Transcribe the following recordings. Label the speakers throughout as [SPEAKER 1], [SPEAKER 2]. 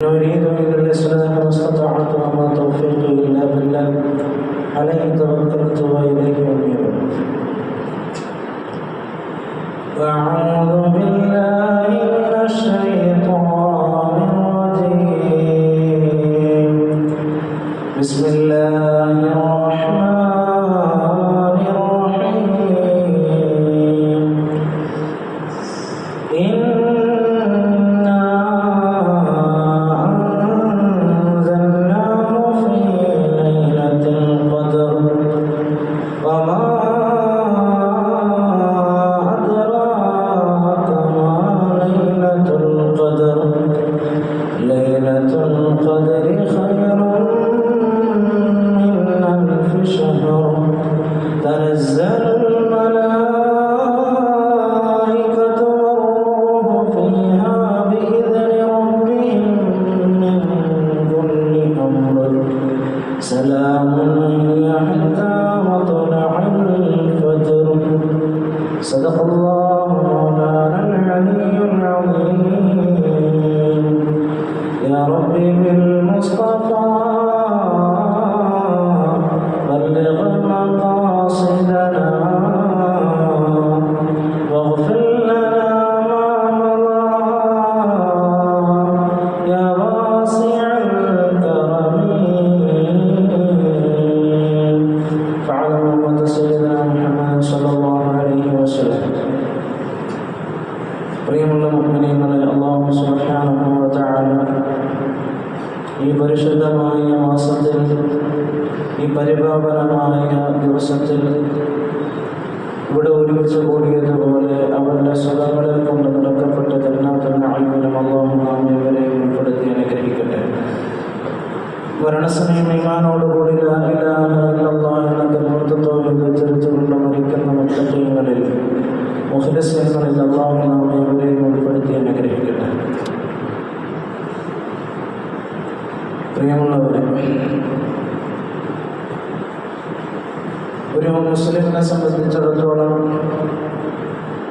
[SPEAKER 1] أريد إلا الإصلاح ما استطعت وما توفيقي إلا بالله عليه توكلت وإليه أنيب. أعوذ بالله من الشيطان الرجيم. بسم الله الرحمن الرحيم. إنا أنزلناه في ليلة القدر وما أدراك ما ليلة القدر. ليلة القدر خير من ألف شهر. تنزل الملائكة والروح فيها بإذن ربهم من كل أمر. سلام هي حتى مطلع الفجر. صدق الله مولانا العلي العظيم. يا ربي بالمصطفى بلغ مقاصدنا واغفر لنا ما مضى يا واسع الكرم. فعلى أمة سيدنا محمد صلى الله عليه وسلم. പ്രിയമുള്ള മുഅ്മിനീങ്ങളെ, അല്ലാഹു സുബ്ഹാനഹു വ തആല ഈ പരിശുദ്ധമായ മാസത്തിൽ, ഈ പരിപാവനമായ ദിവസത്തിൽ ഇവിടെ ഒരുമിച്ച് കൂടിയതുപോലെ അവരുടെ സുഖങ്ങളെ കൊണ്ട് നിറക്കപ്പെട്ട ജന്നാത്തുൽ നഈമിലും അല്ലാഹു നാം ഇവരെയും ഉൾപ്പെടുത്തി അനുഗ്രഹിക്കട്ടെ. മരണസമയം ഈമാനോടുകൂടി ലാ ഇലാഹ ഇല്ലല്ലാഹ് എന്ന കലിമത്ത് തൗഹീദ് ഉച്ചരിച്ചുകൊണ്ട് മരിക്കുന്ന മുത്തഖീങ്ങളിൽ മുഖ്ലിസീങ്ങളിൽ അല്ലാഹു നാം ഇവരെയും ഉൾപ്പെടുത്തി അനുഗ്രഹിക്കട്ടെ. പ്രിയമുള്ളവരെ, ഒരു മുസ്ലിമിനെ സംബന്ധിച്ചിടത്തോളം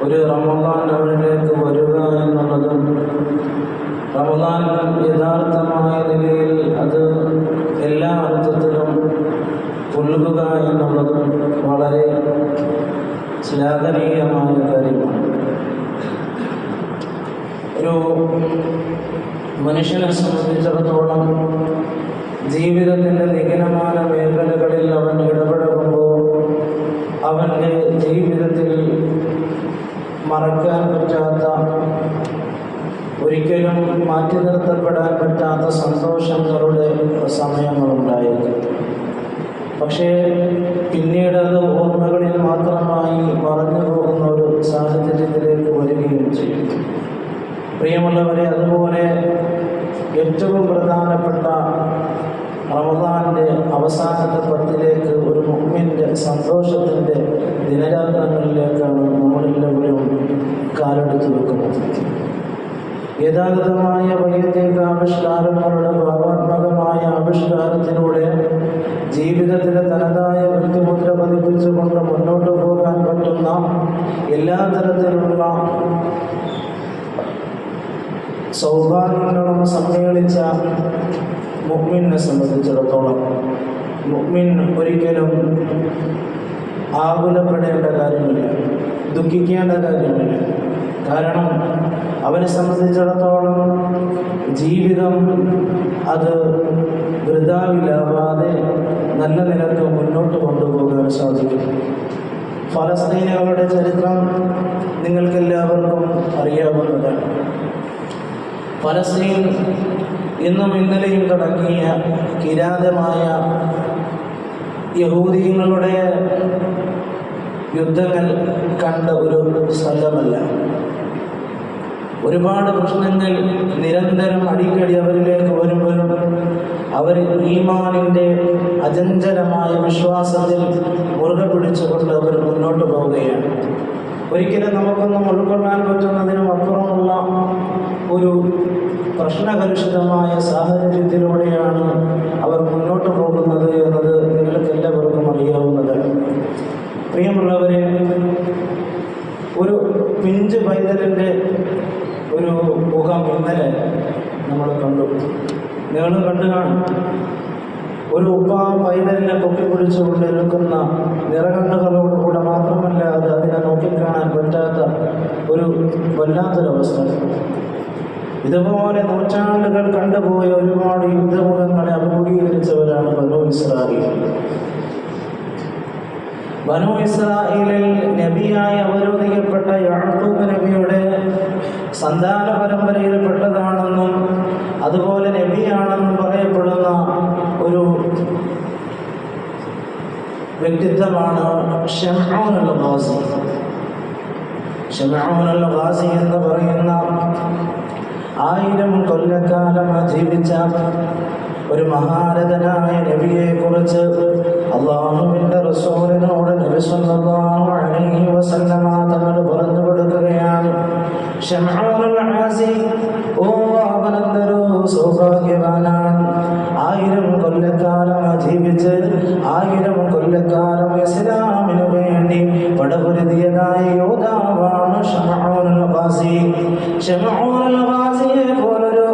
[SPEAKER 1] ഒരു റമദാൻ അവരിലേക്ക് വരിക എന്നുള്ളതും റമദാൻ യഥാർത്ഥമായ നിലയിൽ അത് എല്ലാ അർത്ഥത്തിലും കൊള്ളുക എന്നുള്ളതും വളരെ ശ്ലാഘനീയമായ കാര്യമാണ്. ഒരു മനുഷ്യനെ സംബന്ധിച്ചിടത്തോളം ജീവിതത്തിൻ്റെ നിഗമന മേഖലകളിൽ അവൻ ഇടപെടുമ്പോൾ അവൻ്റെ ജീവിതത്തിൽ മറക്കാൻ പറ്റാത്ത, ഒരിക്കലും മാറ്റി നിർത്തപ്പെടാൻ പറ്റാത്ത സന്തോഷങ്ങളുടെ സമയങ്ങളുണ്ടായിരുന്നു. പക്ഷേ പിന്നീട് അത് ഓർമ്മകളിൽ മാത്രമായി മറഞ്ഞു പോകുന്ന ഒരു സാഹചര്യത്തിലേക്ക് വരികയും ചെയ്യും. പ്രിയമുള്ളവരെ, അതുപോലെ ഏറ്റവും പ്രധാനപ്പെട്ട റമദാന്റെ അവസാനത്തെ പത്തിലേക്ക് ഒരു മുഅ്മിന്റെ സന്തോഷത്തിൻ്റെ ദിനരാത്രങ്ങളിലേക്കാണ് നമ്മളെല്ലാവരും കാലെടുത്ത് വെക്കുന്നത്. യഥാർത്ഥമായ വൈദിക ആവിഷ്കാരങ്ങളുടെ ഭാവാത്മകമായ ആവിഷ്കാരത്തിലൂടെ ജീവിതത്തിലെ തനതായ വ്യക്തിമുദ്ര പതിപ്പിച്ചുകൊണ്ട് മുന്നോട്ട് പോകാൻ പറ്റുന്ന എല്ലാ തരത്തിലുള്ള സൗഭാഗ്യങ്ങളും സമ്മേളിച്ച മുഅ്മിനെ സംബന്ധിച്ചിടത്തോളം മുഅ്മിൻ ഒരിക്കലും ആകുലപ്പെടേണ്ട കാര്യമില്ല, ദുഃഖിക്കേണ്ട കാര്യമില്ല. കാരണം അവനെ സംബന്ധിച്ചിടത്തോളം ജീവിതം അത് വൃഥാവിലാവാതെ നല്ല നിലക്ക് മുന്നോട്ട് കൊണ്ടുപോകാൻ സാധിക്കും. ഫലസ്തീനുകളുടെ ചരിത്രം നിങ്ങൾക്കെല്ലാവർക്കും അറിയാവുന്നതാണ്. ഫലസ്തീൻ ഇന്നും ഇന്നലെയും തുടങ്ങിയ കിരാതമായ യഹൂദികളുടെ യുദ്ധങ്ങൾ കണ്ട ഒരു സ്ഥലമല്ല. ഒരുപാട് പ്രശ്നങ്ങൾ നിരന്തരം അടിക്കടി അവരിലേക്ക് വരുമ്പോഴും അവർ ഈമാനിൻ്റെ അചഞ്ചലമായ വിശ്വാസത്തിൽ മുറുകെ പിടിച്ചുകൊണ്ട് അവർ മുന്നോട്ട് പോവുകയാണ്. ഒരിക്കലും നമുക്കൊന്നും ഉൾക്കൊള്ളാൻ പറ്റുന്നതിനും അപ്പുറമുള്ള ഒരു പ്രശ്നകലുഷിതമായ സാഹചര്യത്തിലൂടെയാണ് അവർ മുന്നോട്ട് പോകുന്നത് എന്നത് നിങ്ങൾക്ക് എല്ലാവർക്കും അറിയാവുന്നതാണ്. പ്രിയമുള്ളവരെ, ഒരു പിഞ്ച് പൈതലിൻ്റെ ഒരു മുഖം ഇന്നലെ നമ്മൾ കണ്ടു. നിങ്ങൾ കണ്ടു കാണും, ഒരു ഉപ്പ പൈതലിനെ പൊക്കിപ്പിടിച്ചുകൊണ്ട് നിൽക്കുന്ന നിറകണ്ണുകളോടുകൂടെ മാത്രമല്ലാതെ അതിനെ നോക്കിക്കാണാൻ പറ്റാത്ത ഒരു വല്ലാത്തൊരവസ്ഥ. ഇതുപോലെ നൂറ്റാണ്ടുകൾ കണ്ടുപോയ ഒരുപാട് യുദ്ധമുഖങ്ങളെ അഭിമുഖീകരിച്ചവരാണ് ബനൂ ഇസ്രായേൽ. ബനൂ ഇസ്രായേലിൽ നബിയായി അവരോധിക്കപ്പെട്ട യാക്കൂബ് നബിയുടെ സന്താന പരമ്പരയിൽപ്പെട്ടതാണെന്നും അതുപോലെ നബിയാണെന്നും പറയപ്പെടുന്ന ഒരു വ്യക്തിത്വമാണ് ശംഊൻ അൽ ഗാസി. ശംഊൻ അൽ ഗാസി എന്ന് പറയുന്ന 1000 കൊല്ലക്കാലം ജീവിച്ച ഒരു മഹാരഥനായ നബിയെ കുറിച്ച് അല്ലാഹുവിന്റെ റസൂലിനോട് നബി സല്ലല്ലാഹു അലൈഹി വസല്ലമ തങ്ങൾ പറഞ്ഞു കൊടുക്കുകയാണ്. ശംഊൻ അൽ ഗാസി അവനെന്തൊരു സൗഭാഗ്യവാനാണ്. 1000 കൊല്ലക്കാലം ജീവിച്ച് 1000 കൊല്ലക്കാലം ഇസ്ലാമിനു വേണ്ടി പടപൊരുതിയതായ യോദ്ധാവാണ് ശംഊൻ അൽ ഗാസി. ശംഊൻ അൽ ഗാസിയെ പോലൊരു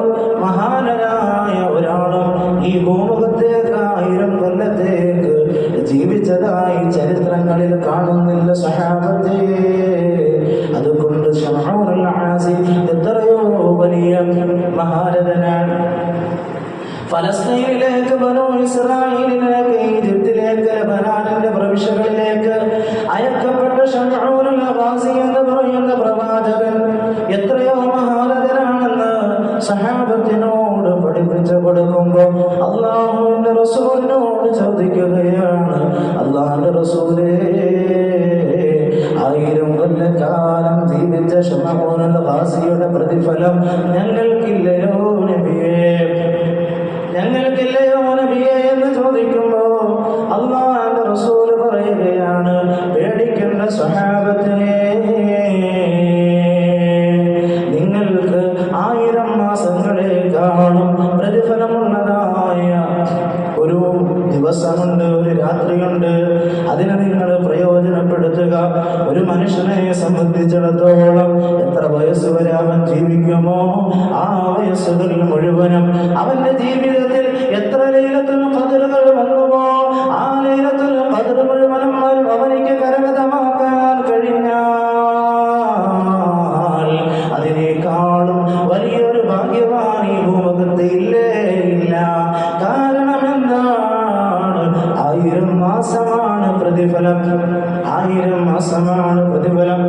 [SPEAKER 1] മഹാനരായ ഒരാളും ഈ ഭൂമുഖത്തേക്ക് 1000 കൊല്ലത്തേക്ക് ജീവിച്ചതായി ചരിത്രങ്ങളിൽ കാണുന്നില്ല സഹാബത്തേ. അതുകൊണ്ട് ശംഊൻ അൽ ഗാസി എത്രയോ വലിയ മഹാരഥനാണ്. ഫലസ്തീനിലേക്ക്, ബനൂ ഇസ്രായേലിലേക്ക്, ഈജിപ്തിലേക്ക്, ലബനാനിന്റെ പ്രവിശ്യകളിലേക്ക് അയക്കപ്പെട്ട ശംഊൻ അൽ ഗാസി എന്ന് പറയുന്ന പ്രവാചകൻ എത്രയോ മഹാരഥനാണെന്ന് സഹാബത്തിനോട് പഠിപ്പിച്ചു കൊടുക്കുമ്പോൾ അല്ലാഹുവിന്റെ റസൂലിനോട് ചോദിക്കുകയാണ്, അല്ലാഹുവിന്റെ റസൂലേ, 1000 കൊല്ലക്കാലം ജീവിച്ച ശംഊൻ അൽ ഗാസിയുടെ പ്രതിഫലം ഞങ്ങൾക്കില്ലയോ നബിയേ, ഞങ്ങൾക്കില്ലയോ നബിയേ എന്ന് ചോദിക്കുമ്പോ അല്ലാഹുവിന്റെ റസൂൽ പറയുകയാണ്, പേടിക്കേണ്ട സ്വഹാബത്തേ, നിങ്ങൾക്ക് 1000 മാസങ്ങളെക്കാളും പ്രതിഫലമുള്ളതായ ഒരു ദിവസമുണ്ട്, ഒരു രാത്രിയുണ്ട്. അതിനെ നിങ്ങൾ പ്രയോജനപ്പെടുത്തുക. ഒരു മനുഷ്യനെ സംബന്ധിച്ചിടത്തോളം എത്ര വയസ്സ് വരെ അവൻ ജീവിക്കുമോ ആ വയസ്സുകൾ മുഴുവനും അവന്റെ ജീവിതത്തിൽ എത്ര ലൈലത്തുൽ ഖദ്റുകൾ വന്നുവോ ആ ലൈലത്തുൽ ഖദ്ർ മുഴുവനും അവനിക്ക് കരഗതമാക്കാൻ കഴിഞ്ഞാൽ അതിനേക്കാളും വലിയൊരു ഭാഗ്യവാൻ ഈ ഭൂമുഖത്ത് ഇല്ലേ ഇല്ല. കാരണം എന്താണ്? 1000 മാസമാണ് പ്രതിഫലം, 1000 മാസമാണ് പ്രതിഫലം.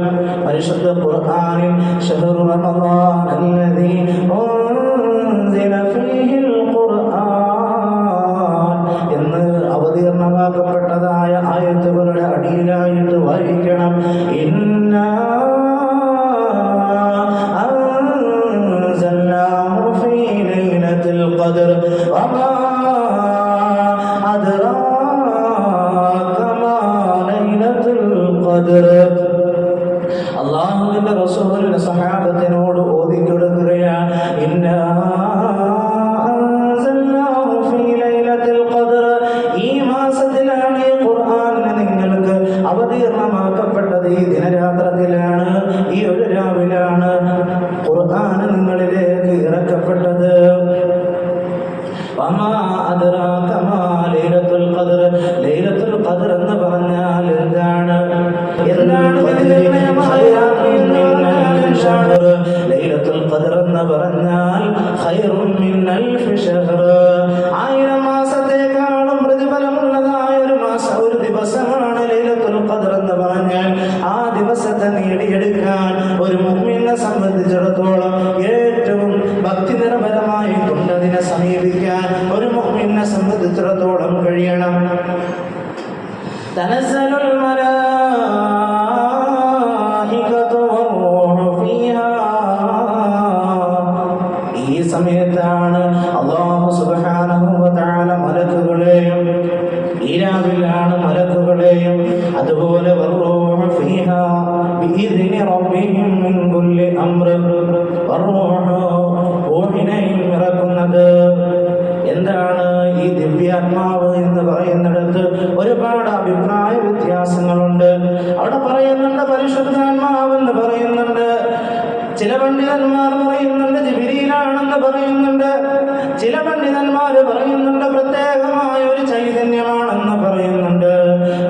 [SPEAKER 1] പരിശുദ്ധ ഖുർആനിൽ ശഹ്റു റമളാൻ അല്ലദീ ഉൻസില ഫീഹിൽ ഖുർആൻ എന്ന് അവതീർണമാക്കപ്പെട്ടതായ ആയത്തുകളുടെ അടിയിലായിട്ട് വായിക്കണം. ഇന്നാ അൻസൽനാഹു ഫീ ലൈലത്തുൽ ഖദ്ർ വമാ അദ്റാക മാ ലൈലത്തുൽ ഖദ്ർ. അല്ലാഹുവിന്റെ റസൂലിന്റെ സഹാബത്തിനോട് ഓതിക്കൊടുക്കുകയാണ്, ഇന്നാ അൻസൽനാഹു ഫീ ലൈലത്തുൽ ഖദ്ർ, ഈ മാസത്തിലാണ് ഈ ഖുർആൻ നിങ്ങൾക്ക് അവതീർണമാക്കപ്പെട്ടത്. ഈ ദിനരാത്രത്തിലാണ്, ഈ ഒരു രാവിലാണ് ഖുർആൻ നിങ്ങളിലേക്ക് ഇറക്കപ്പെട്ടത്. വമാ അദ്റാക മാ ലൈലത്തുൽ ഖദ്ർ, ലൈലത്തുൽ ഖദ്ർ എന്ന് പറഞ്ഞാൽ എന്താണ്? ലൈലത്തുൽ ഖദ്ർ എന്ന് പറഞ്ഞാൽ ഖൈറും മിൻ അൽഫി ശഹ്ർ, 1000 മാസത്തേക്കാളും പ്രതിഫലമുള്ളതായ ഒരു ദിവസമാണ് ലൈലത്തുൽ ഖദ്ർ എന്ന് പറഞ്ഞാൽ. ആ ദിവസത്തെ നേടിയെടുക്കാൻ ഒരു മുഅ്മിനെ സംബന്ധിച്ചിടത്തോളം ഏറ്റവും ഭക്തി നിർഭരമായി കൊണ്ടതിനെ സമീപിക്കാൻ ഒരു മുഅ്മിനെ സംബന്ധിച്ചിടത്തോളം കഴിയണം. തനസ്സലുൽ മലായികതു വറൂഹു ഫീഹാ, ഈ സമയത്താണ് അല്ലാഹു സുബ്ഹാനഹു വ തആല മലക്കുകളെയും, ഈ രാവിലാണ് മലക്കുകളെയും അതുപോലെ വറൂഹു ഫീഹാ ബിഇദ്നി റബ്ബിഹിം മിൻ കുല്ലി അംർ, വറൂഹു റൂഹിനെയും ഇറക്കുന്നത്. എന്താണ് ഈ ദിവ്യാത്മാവ് എന്ന് പറയുന്നിടത്ത് ഒരുപാട് അഭിപ്രായ വ്യത്യാസങ്ങളുണ്ട്. അവിടെ പറയുന്നുണ്ട് പരിശുദ്ധാത്മാവ് എന്ന് പറയുന്നുണ്ട്, ചില പണ്ഡിതന്മാർ പറയുന്നുണ്ട് ജിബ്രീലാണെന്ന് പറയുന്നുണ്ട്, ചില പണ്ഡിതന്മാര് പറയുന്നുണ്ട് പ്രത്യേകമായ ഒരു ചൈതന്യമാണെന്ന് പറയുന്നുണ്ട്.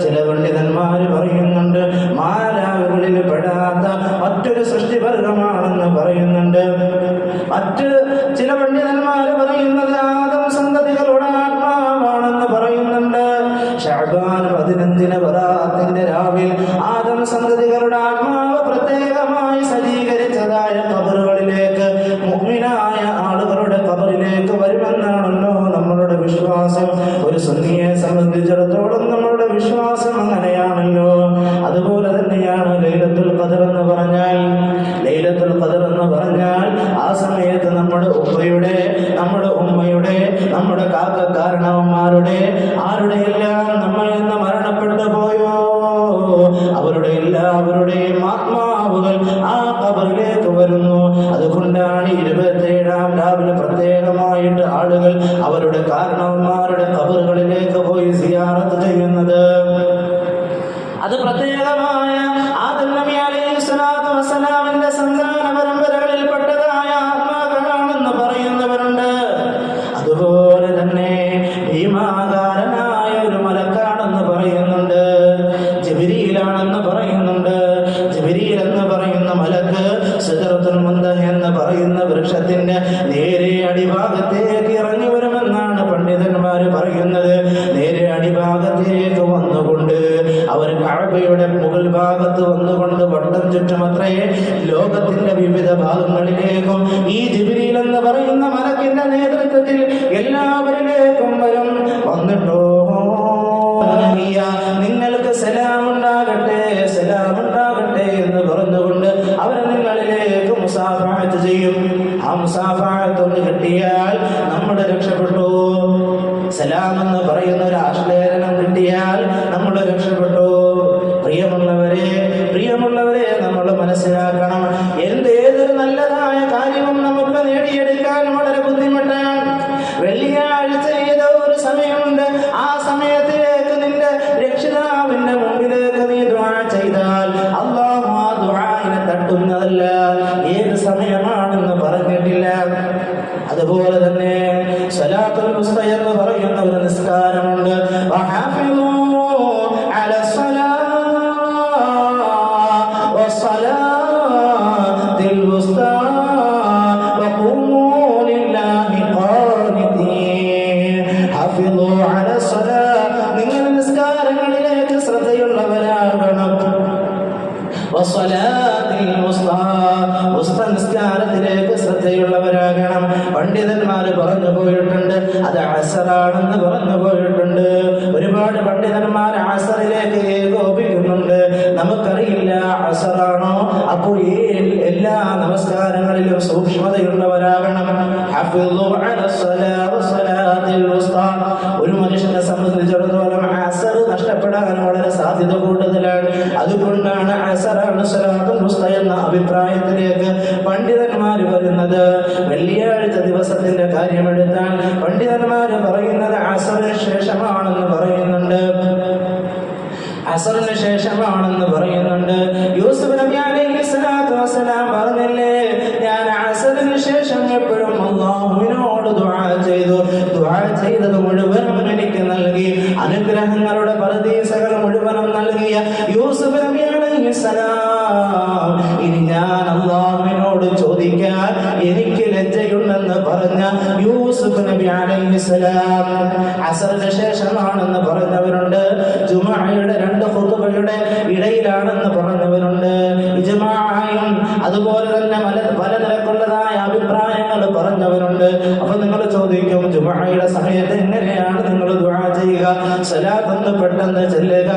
[SPEAKER 1] ചില പണ്ഡിതന്മാര് പറയുന്നുണ്ട് മാലാഖകളിൽ പെടാത്ത മറ്റൊരു സൃഷ്ടിവർഗമാണെന്ന് പറയുന്നുണ്ട്. മറ്റ് ചില പണ്ഡിതന്മാര് പറയുന്നത് ആദം സന്തതികളുടെ ആത്മാവാണെന്ന് പറയുന്നുണ്ട്. ശഅബാൻ 15 ബറാഅത്തിന്റെ രാവിൽ ആദം സന്തതികളുടെ ആത്മാവ് പ്രത്യേകമായി സജ്ജീകരിച്ചതായ ഖബറുകളിലേക്ക്, മുഅ്മിനായ ആളുകളുടെ ഖബറിലേക്ക് വരുമെന്നാണല്ലോ നമ്മളുടെ വിശ്വാസം. ഒരു സുന്നിയെ സംബന്ധിച്ചിടത്തോളം നമ്മളുടെ വിശ്വാസം അങ്ങനെയാണല്ലോ. അതുപോലെ തന്നെയാണ് ലൈലത്തുൽ ഖദർ എന്ന് പറഞ്ഞാൽ. ലൈലത്തുൽ ഖദർ എന്ന് പറഞ്ഞാൽ ആ സമയത്ത് നമ്മുടെ ഉപ്പയുടെ, നമ്മുടെ ഉമ്മയുടെ, നമ്മുടെ കാരണവന്മാരുടെ, ആരുടെയെല്ലാം നമ്മൾ ഇന്ന് മരണപ്പെട്ടു പോയോ അവരുടെ എല്ലാവരുടെയും ആത്മാവുകൾ ആ ഖബറിലേക്ക് വരുന്നു. അതുകൊണ്ടാണ് 27-ാം രാവിലെ പ്രത്യേകമായിട്ട് ആളുകൾ അവരുടെ കാരണവന്മാരുടെ ഖബറുകളിലേക്ക് പോയി സിയാറത്ത് ചെയ്യുന്നത്. അത് പ്രത്യേകമായ ആദം നബി അലൈഹിസ്സലാത്തു വസ്സലാമിന്റെ സന്താന പരമ്പരകളിൽപ്പെട്ടതായ ആത്മാക്കളാണെന്ന് പറയുന്നവരുണ്ട്. അതുപോലെ തന്നെ ഭീമാകാരനായ ഒരു മലക്കാണെന്ന് പറയുന്നുണ്ട്. ജിബ്രീലാണെന്ന് പറയുന്നുണ്ട്. ജിബ്രീൽ എന്ന് പറയുന്ന മലക്ക് സിദ്റത്തുൽ മുൻതഹ എന്ന് പറയുന്ന വൃക്ഷത്തിന്റെ നേരെ അടിഭാഗത്തേക്ക് ഇറങ്ങി വരുമെന്നാണ് പണ്ഡിതന്മാര് പറയുന്നത്. നേരെ അടിഭാഗത്തേക്ക് വന്നുകൊണ്ട് അവർ കഅബയുടെ മുകൾ ഭാഗത്ത് വന്നുകൊണ്ട് വട്ടം ചുറ്റുമത്രേ ലോകത്തിന്റെ വിവിധ ഭാഗങ്ങളിലേക്കും ഈ ജിബ്രീൽ എന്ന് പറയുന്ന മലക്കിന്റെ നേതൃത്വത്തിൽ എല്ലാവരിലേക്കും വരും. വന്നിട്ടോ നിങ്ങൾക്ക് സലാമുണ്ടാകട്ടെ, സലാമുണ്ടാകട്ടെ എന്ന് പറഞ്ഞുകൊണ്ട് അവർ നിങ്ങളിലേക്ക് മുസാഫഹത്ത് ചെയ്യും. ആ മുസാഫഹത്ത് ഒന്ന് കിട്ടിയാൽ നമ്മൾ രക്ഷപ്പെട്ടു. സലാം എന്ന് പറയുന്ന ഒരു ആശ്ലേഷണം കിട്ടിയാൽ നമ്മൾ രക്ഷപ്പെട്ടു. പ്രിയമുള്ളവരെ നമ്മൾ മനസ്സിലാക്കണം, ഏതൊരു നല്ലതായ കാര്യവും നമുക്ക് നേടിയെടുക്കാൻ വളരെ ബുദ്ധിമുട്ടാണ്. വെള്ളിയാഴ്ച ഏതോ ഒരു സമയമുണ്ട്, ആ സമയത്തിലേക്ക് നിന്റെ രക്ഷിതാവിന്റെ മുമ്പിലേക്ക് നീ ദുആ ചെയ്താൽ അല്ലാഹു ആ ദുആഇനെ തട്ടുന്നതല്ല. ഏത് സമയമാണെന്ന് പറഞ്ഞിട്ടില്ല. അതുപോലെ തന്നെ സ്വലാത്തുൽ വുസ്ത എന്ന് പറയുന്ന ഒരു നിസ്കാരമുണ്ട്. വഹഫിളൂ അലസ്സലാ വസ്സലാത്തിൽ വുസ്ത വഖൂമൂ ലില്ലാഹി ഖാനിതീൻ. ഹഫിളൂ അലസ്സലാ, നിങ്ങൾ നിസ്കാരങ്ങളിലേക്ക് ശ്രദ്ധയുള്ളവരാകണം. വസ്സലാത്തിൽ വുസ്ത, വുസ്ത നിസ്കാരത്തിലേക്ക് ശ്രദ്ധയുള്ളവരാകണം. പണ്ഡിതന്മാര് പറഞ്ഞു പോയിട്ടുണ്ട് അത് അസറാണെന്ന് പറഞ്ഞു പോയിട്ടുണ്ട്. ഒരുപാട് പണ്ഡിതന്മാർ അസറിലേക്ക് ഏകോപിക്കുന്നുണ്ട്. നമുക്കറിയില്ല അസറാണോ. അപ്പോൾ എല്ലാ നമസ്കാരങ്ങളിലും സൂക്ഷ്മതയുള്ളവരാകണം. ഒരു മനുഷ്യനെ സംബന്ധിച്ചിടത്തോളം അസർ നഷ്ടപ്പെടാൻ വളരെ സാധ്യത കൂടുതലാണ്. അതുകൊണ്ടാണ് അസറാണ് സ്വലാത്തുൽ വുസ്ത എന്ന അഭിപ്രായത്തിലേക്ക് പണ്ഡിതന്മാര് വരുന്നത്. വെള്ളിയാഴ്ച ദിവസത്തിന്റെ കാര്യമെടുത്താൽ പണ്ഡിതന്മാര് പറയുന്നത് അസറിന് ശേഷമാണെന്ന് പറയുന്നുണ്ട്. അസറിന് ശേഷമാണെന്ന് പറയുന്നുണ്ട്. യൂസുഫ് നബി അലൈഹിസ്സലാത്തു വസ്സലാം പറഞ്ഞില്ലേ, ഞാൻ അസറിന് ശേഷം എപ്പോഴും അല്ലാഹുവിനോട് ദുആ ചെയ്തു. ദുആ ചെയ്തത് മുഴുവനും എനിക്ക് നൽകി. അനുഗ്രഹങ്ങളുടെ പർദീസകൾ മുഴുവനും നൽകിയ യൂസുഫ് നബി അലൈഹിസ്സലാം ഇനി ഞാൻ അല്ലാഹുവിനോട് ചോദിക്കാൻ എനിക്ക് ലജ്ജയുണ്ടെന്ന് പറഞ്ഞ യൂസുഫ് നബി അലൈഹിസ്സലാം അസറിന് ശേഷമാണെന്ന് പറഞ്ഞവരുണ്ട്. ജുമുഅയുടെ 2 ഖുതുബയുടെ ഇടയിലാണെന്ന് പറഞ്ഞവരുണ്ട്. ഇജ്മാഅയും അതുപോലെ തന്നെ പല നിലക്കുള്ളതായ അഭിപ്രായങ്ങൾ പറഞ്ഞവരുണ്ട്. അപ്പൊ നിങ്ങൾ ചോദിക്കും, ജുമുഅയുടെ സമയത്ത് എങ്ങനെയാണ് നിങ്ങൾ ദുആ ചെയ്യുക? സ്വലാത്ത് ഒന്ന് പെട്ടെന്ന് ചെല്ലുക,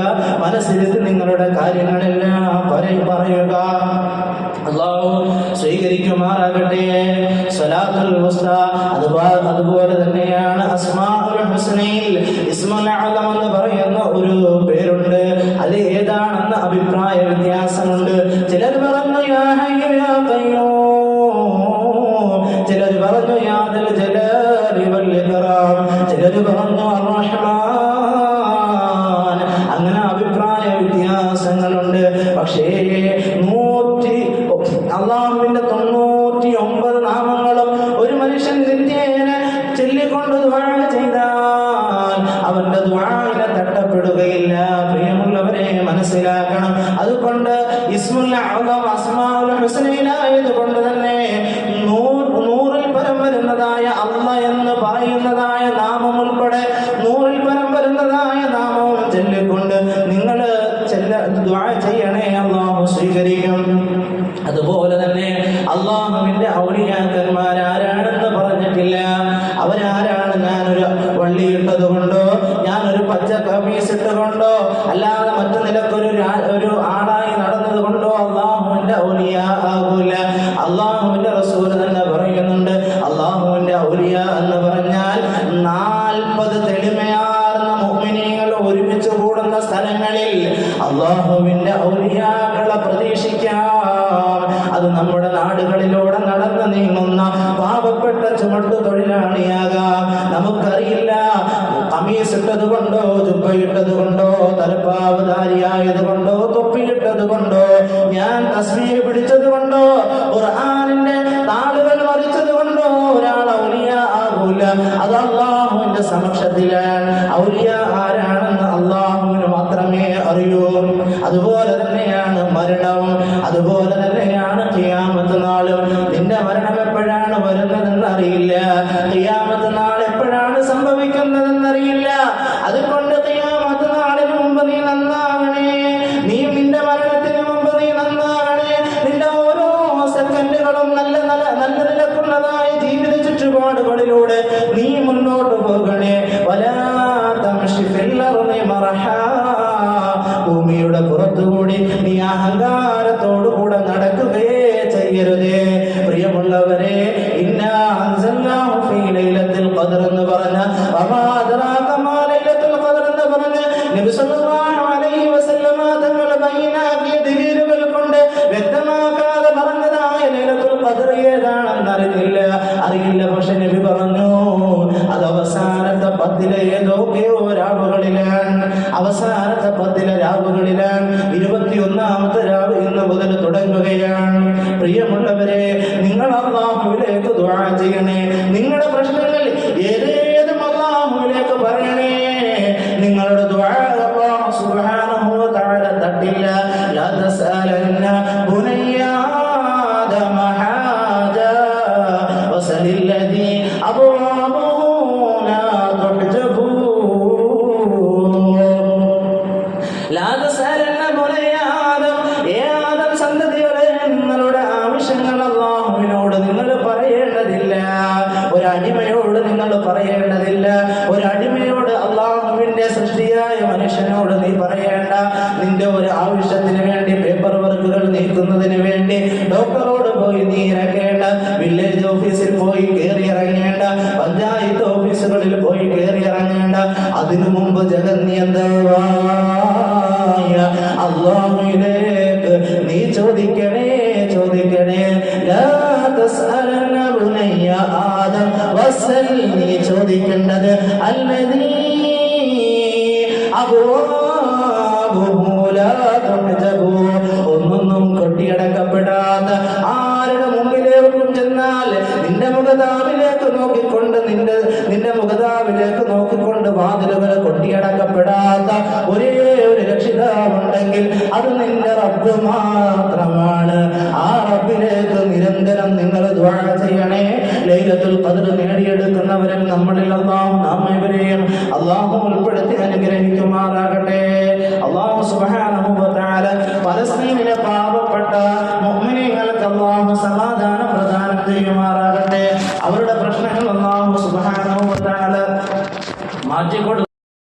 [SPEAKER 1] മനസ്സിരുത്തി നിങ്ങളുടെ കാര്യങ്ങളെല്ലാം പറയുക. അല്ലാഹു സ്വീകരിക്കുമാറാകട്ടെ. സ്വലാത്തുൽ വുസ്ത അതുപോലെ തന്നെയാണ് അസ്മാഉൽ ഹുസ്നയിൽ ഇസ്മുൽ അഅ്ലം എന്ന് പറയുന്ന ഒരു പേരുണ്ട്. അത് ഏതാണെന്ന് അഭിപ്രായ വ്യത്യാസമുണ്ട്. ചിലർ പറഞ്ഞു യാ ഹയ്യു യാ ഖയ്യൂം, ചിലർ പറഞ്ഞു യാ ദൽ ജലാലി വൽ ഇക്റാം, ചിലർ പറഞ്ഞു അർ-റഹ്മാൻ. അങ്ങനെ അഭിപ്രായ വ്യത്യാസങ്ങളുണ്ട്. പക്ഷേ അള്ളാഹുവിന്റെ 99 നാമങ്ങളും ഒരു മനുഷ്യൻ നിത്യേന ചൊല്ലിക്കൊണ്ടിരിക്കുകയാണെങ്കിൽ ചൊല്ലിക്കൊണ്ട് ദുആ ചെയ്താൽ അവന്റെ ദുആഇനെ തട്ടപ്പെടുകയില്ല. പ്രിയമുള്ളവരെ, മനസ്സിലാക്കണം. അതുകൊണ്ട് ഇസ്മുൽ അഅ്ദം അസ്മാഉൽ ഹുസ്നയിലായതുകൊണ്ട് തന്നെ നൂറിൽ പരം വരുന്നതായ അല്ലാഹ് എന്ന് പറയുന്നതായ നാമം ഉൾപ്പെടെ നൂറിൽ പരം വരുന്നതായ നാമവും ചൊല്ലിക്കൊണ്ട് നിങ്ങൾ ദുആ ചെയ്യണേ, അല്ലാഹു സ്വീകരിക്കും. അതുപോലെ തന്നെ അല്ലാഹുവിന്റെ ഔലിയാക്കന്മാർ ആരാണെന്ന് പറഞ്ഞിട്ടില്ല. അവരാരാണ്? ഞാനൊരു വള്ളിയിട്ടത് കൊണ്ടോ, ഞാനൊരു പച്ച കമീസ് ഇട്ടുകൊണ്ടോ, അല്ലാതെ മറ്റു നിലക്കൊരു ആളായി നടന്നത് കൊണ്ടോ അല്ലാഹുവിന്റെ ഔലിയ ആകൂല. അല്ലാഹുവിന്റെ റസൂൽ തന്നെ പറയുന്നുണ്ട്, അല്ലാഹുവിന്റെ ഔലിയ എന്ന് പറഞ്ഞാൽ 40 തെളിമയാർന്ന മുഅ്മിനീങ്ങൾ ഒരുമിച്ച് കൂടുന്ന സ്ഥലങ്ങളിൽ അല്ലാഹുവിന്റെ ഔലിയാക്കളെ പ്രതീക്ഷിക്കാം. അത് നമ്മുടെ നാടുകളിലൂടെ നടന്നു നീങ്ങുന്ന പാവപ്പെട്ട ചുമട്ടു തൊഴിലാളിയാകാം. നമുക്കറിയില്ല, കമീസ് ഇട്ടത് കൊണ്ടോ, ജുബ്ബയിട്ടത് കൊണ്ടോ, തലപ്പാവുധാരിയായത് കൊണ്ടോ, തൊപ്പിയിട്ടത് കൊണ്ടോ, ഞാൻ തസ്ബീഹ് പിടിച്ചത് കൊണ്ടോ, ഖുർആനിന്റെ താളുകൾ മറിച്ചത് കൊണ്ടോ ഒരാൾ ഔലിയ ആകൂല. അത് അല്ലാഹുവിന്റെ സമക്ഷത്തിലാണ്. ഔലിയ ആരാണെന്ന് അല്ലാഹുവിന് മാത്രമേ അറിയൂ. അതുപോലെ തന്നെയാണ് മരണവും, അതുപോലെ തന്നെയാണ് ഖിയാമത്ത് നാളും. നിന്റെ മരണം എപ്പോഴാണ് വരുന്നതെന്ന് അറിയില്ല. ഖിയാമത്ത് നാൾ എപ്പോഴാണ് സംഭവിക്കുന്നതെന്നറിയില്ല. അതുകൊണ്ട് ഖിയാമത്ത് നാളിന് മുമ്പ് നീ നന്നാകണേ. നീ നിന്റെ മരണത്തിന് മുമ്പ് നീ നന്നാകണേ. നിന്റെ ഓരോ സെക്കൻഡുകളും നല്ല നിലക്കുന്നതായ ജീവിത ചുറ്റുപാടുകളിലൂടെ നീ മുന്നോട്ട് പോകണേ. ഭൂമിയുടെ പുറത്തുകൂടി നീ അഹങ്കാരത്തോടുകൂടെ നടക്കുകയേ ചെയ്യരുതേ. പ്രിയമുള്ളവരെ, ഇന്നാ അൻസൽനാഹു ഫീ ലൈലത്തുൽ ഖദ്ർ എന്ന് പറഞ്ഞ വമാ അദ്റാക മാ ലൈലത്തുൽ ഖദ്ർ എന്ന് പറഞ്ഞ നബി സല്ലല്ലാഹു അലൈഹി വസല്ലമ തങ്ങൾ ബൈനാക്കിയ ദിലീലുകൾ കൊണ്ട് വ്യക്തമാക്കാതെ പറഞ്ഞതായ ലൈലത്തുൽ ഖദ്ർ ഏതാണെന്ന് അറിയില്ല. പക്ഷെ നബി പറഞ്ഞു, അത് അവസാനത്തെ 10 ഏതൊക്കെയോ രാവുകളിലാണ്. അവസാനത്തെ 10 രാവുകളിലാണ്. 21ാമത്തെ രാവ് ഇന്ന് മുതൽ തുടങ്ങുകയാണ്. പ്രിയമുള്ളവരെ, നിങ്ങൾ അല്ലാഹുവിലേക്ക് ദുആ ചെയ്യണേ. നിങ്ങളുടെ പ്രശ്നങ്ങൾ ഏതേതും അല്ലാഹുവിലേക്ക് പറയണേ. നിങ്ങളുടെ ദുആ അല്ലാഹു സുബ്ഹാനഹു വ തആല തട്ടില്ല. ലാ തസ്അലന്ന ബുനയ്യ ആദമ ഹാജ വസലില്ലദി അബ്വാബുഹു ലാ തുഹ്ജബു. ലാ തസ്അലന്ന ബുനയ്യ ആദം, ആദം സന്തതികളെ, നിങ്ങളുടെ ആവശ്യങ്ങൾ അല്ലാഹുവിനോട് നിങ്ങൾ പറയേണ്ടതില്ല. ഒരടിമയോട് നിങ്ങൾ പറയേണ്ടതില്ല. ഒരടിമയോട്, അല്ലാഹുവിന്റെ സൃഷ്ടിയായ മനുഷ്യനോട് നീ പറയേണ്ട. നിന്റെ ഒരു ആവശ്യത്തിന് വേണ്ടി, പേപ്പർ വർക്കുകൾ നീക്കുന്നതിന് വേണ്ടി ഡോക്ടറോട് പോയി നീ ഇറങ്ങേണ്ട. വില്ലേജ് ഓഫീസിൽ പോയി കയറി ഇറങ്ങേണ്ട. പഞ്ചായത്ത് ഓഫീസുകളിൽ പോയി കയറി ഇറങ്ങേണ്ട. അതിനു മുമ്പ് ജഗന്നിയന്തമായ അല്ലാഹുവിലേക്ക് നീ ചോദിക്കണേ. ലാ തസ്അലന്ന ബുനയ്യ ആദം വസൽ, നീ ചോദിക്കേണ്ടത് അല്ലദീ അബ്വാബുഹു ലാ തുഹ്ജബു, ഒന്നൊന്നും കൊട്ടിയടക്കപ്പെടാത്ത ആരുടെ മുമ്പിലേക്കും ചെന്നാൽ നിന്റെ മുഖതാവിലേക്ക് നോക്കിക്കൊണ്ട് വാതിലുകൾ കൊട്ടിയടക്കപ്പെടാത്ത ഒരേ ഒരു രക്ഷിതാവുണ്ടെങ്കിൽ അത് നിന്റെ റബ്ബ് മാത്രമാണ്. ആ റബ്ബിലേക്ക് നിരന്തരം നിങ്ങൾ ദുആ ചെയ്യണേ. ലൈലത്തുൽ ഖദ്ർ നേടിയെടുക്കുന്നവരിൽ നമ്മളിൽ അല്ലാഹു നാം ഏവരെയും അല്ലാഹു ഉൾപ്പെടുത്തി അനുഗ്രഹിക്കുമാറാകട്ടെ. അല്ലാഹു സുബ്ഹാനഹു വ തആല ഫലസ്തീനിലെ പാവപ്പെട്ട മുഅ്മിനീങ്ങൾക്ക് അല്ലാഹു സമാധാനം പ്രദാനം ചെയ്യുമാറാകട്ടെ. അവരുടെ പ്രശ്നങ്ങൾ അല്ലാഹു സുബ്ഹാനഹു വ തആല മാറ്റിക്കൊടുക്കും.